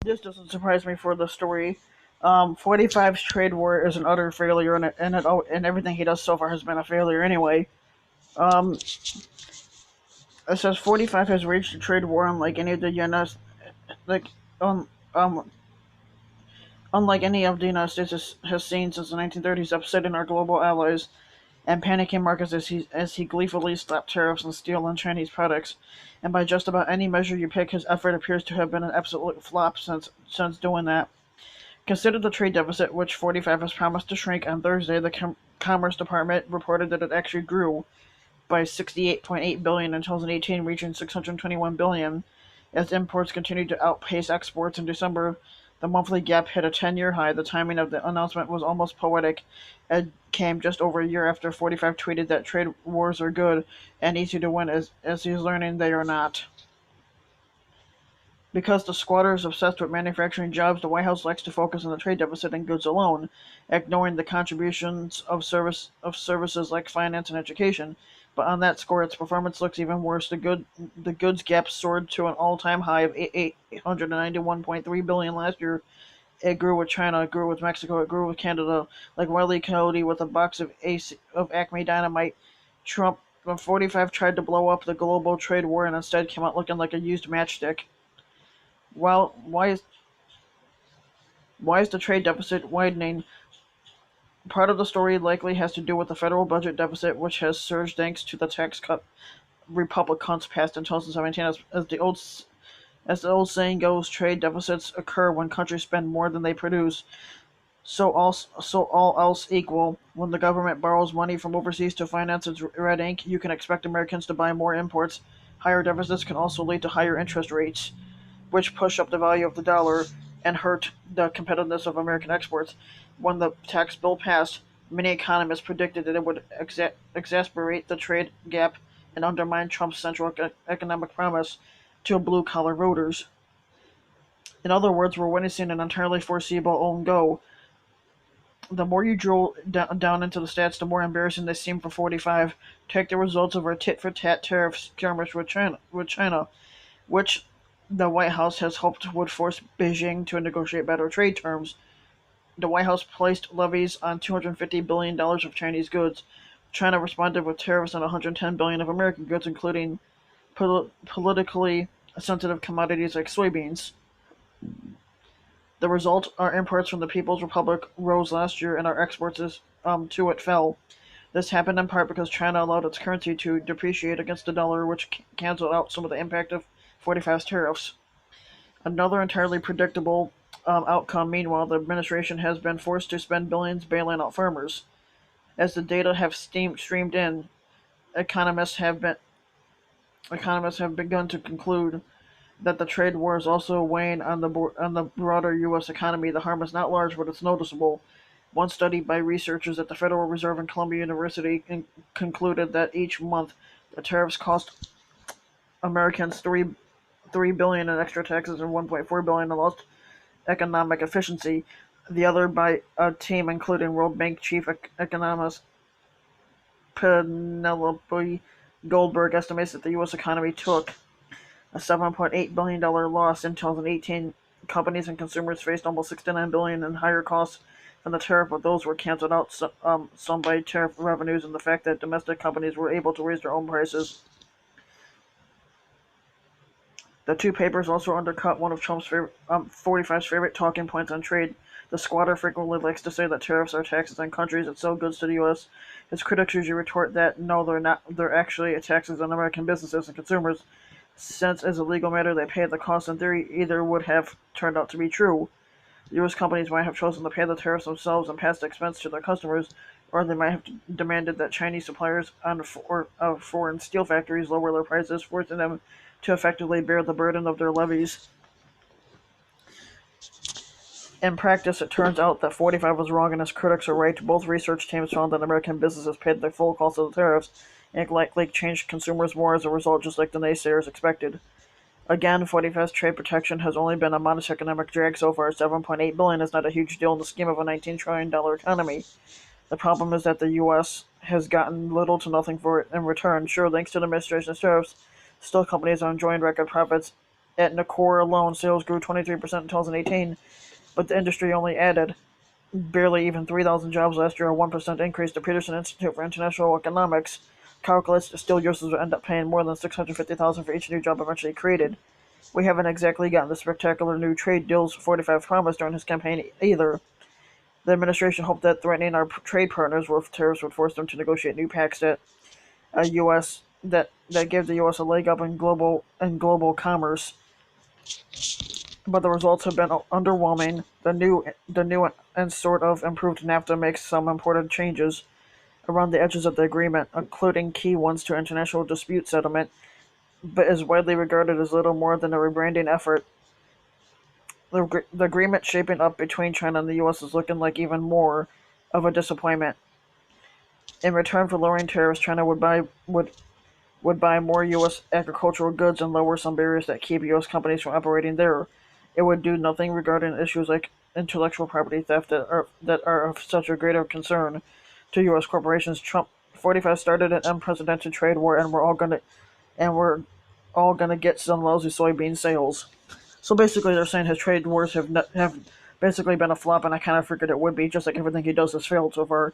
this doesn't surprise me for the story. 45's trade war is an utter failure, and everything he does so far has been a failure anyway. Um, it says 45 has waged a trade war unlike any of the United like um um unlike any of the United States has seen since the 1930s, upsetting our global allies and panicking markets as he gleefully slapped tariffs on steel and Chinese products. And by just about any measure you pick, his effort appears to have been an absolute flop since doing that. Consider the trade deficit, which 45 has promised to shrink. On Thursday, the Commerce Department reported that it actually grew by 68.8 billion in 2018, reaching 621 billion. As imports continued to outpace exports in December, the monthly gap hit a 10-year high. The timing of the announcement was almost poetic. It came just over a year after 45 tweeted that trade wars are good and easy to win, as he's learning they are not. Because the squatter is obsessed with manufacturing jobs, the White House likes to focus on the trade deficit and goods alone, ignoring the contributions of services like finance and education. But on that score, its performance looks even worse. The goods gap soared to an all-time high of 891.3 billion last year. It grew with China, it grew with Mexico, it grew with Canada. Like Wile E. Coyote with a box of Acme Dynamite, Trump, when 45 tried to blow up the global trade war and instead came out looking like a used matchstick. Well, why is the trade deficit widening? Part of the story likely has to do with the federal budget deficit, which has surged thanks to the tax cut Republicans passed in 2017. As the old saying goes, trade deficits occur when countries spend more than they produce. So all else equal, when the government borrows money from overseas to finance its red ink, you can expect Americans to buy more imports. Higher deficits can also lead to higher interest rates, which push up the value of the dollar and hurt the competitiveness of American exports. When the tax bill passed, many economists predicted that it would exacerbate the trade gap and undermine Trump's central economic promise to blue collar voters. In other words, we're witnessing an entirely foreseeable own go. The more you drill down into the stats, the more embarrassing they seem for 45. Take the results of our tit for tat tariff skirmish with China, which the White House has hoped would force Beijing to negotiate better trade terms. The White House placed levies on $250 billion of Chinese goods. China responded with tariffs on $110 billion of American goods, including politically sensitive commodities like soybeans. The result, our imports from the People's Republic rose last year, and our to it fell. This happened in part because China allowed its currency to depreciate against the dollar, which canceled out some of the impact of 45's tariffs. Another entirely predictable outcome, meanwhile, the administration has been forced to spend billions bailing out farmers. As the data have streamed in, economists have been economists have begun to conclude that the trade war is also weighing on the broader U.S. economy. The harm is not large, but it's noticeable. One study by researchers at the Federal Reserve and Columbia University concluded that each month the tariffs cost Americans three billion in extra taxes and 1.4 billion in lost economic efficiency. The other by a team including World Bank chief economist Penelope Goldberg estimates that the U.S. economy took a $7.8 billion loss in 2018. Companies and consumers faced almost $69 billion in higher costs from the tariff, but those were canceled out some by tariff revenues and the fact that domestic companies were able to raise their own prices. The two papers also undercut one of Trump's 45's favorite talking points on trade. The squatter frequently likes to say that tariffs are taxes on countries that sell goods to the U.S. His critics usually retort that no, they're not. They're actually taxes on American businesses and consumers, since as a legal matter they pay the cost. In theory, either would have turned out to be true. U.S. companies might have chosen to pay the tariffs themselves and pass the expense to their customers, or they might have demanded that Chinese suppliers of foreign steel factories lower their prices, forcing them to effectively bear the burden of their levies. In practice, it turns out that 45 was wrong and his critics are right. Both research teams found that American businesses paid the full cost of the tariffs and likely changed consumers more as a result, just like the naysayers expected. Again, 45's trade protection has only been a modest economic drag so far. $7.8 billion is not a huge deal in the scheme of a $19 trillion economy. The problem is that the U.S. has gotten little to nothing for it in return. Sure, thanks to the administration's tariffs, still companies are enjoying record profits At Nakor alone, sales grew 23% in 2018, but the industry only added barely even 3,000 jobs last year, a 1% increase. The Peterson Institute for International Economics calculates that steel users will end up paying more than $650,000 for each new job eventually created. We haven't exactly gotten the spectacular new trade deals 45's promised during his campaign either. The administration hoped that threatening our trade partners with tariffs would force them to negotiate new pacts that U.S. that give the U.S. a leg up in global commerce. But the results have been underwhelming. The new and sort of improved NAFTA makes some important changes around the edges of the agreement, including key ones to international dispute settlement, but is widely regarded as little more than a rebranding effort. The agreement shaping up between China and the U.S. is looking like even more of a disappointment. In return for lowering tariffs, China would buy more U.S. agricultural goods and lower some barriers that keep U.S. companies from operating there. It would do nothing regarding issues like intellectual property theft that are of such a greater concern to U.S. corporations. Trump 45 started an unprecedented trade war, and we're all gonna get some lousy soybean sales. So basically, they're saying his trade wars have basically been a flop, and I kind of figured it would be, just like everything he does has failed so far.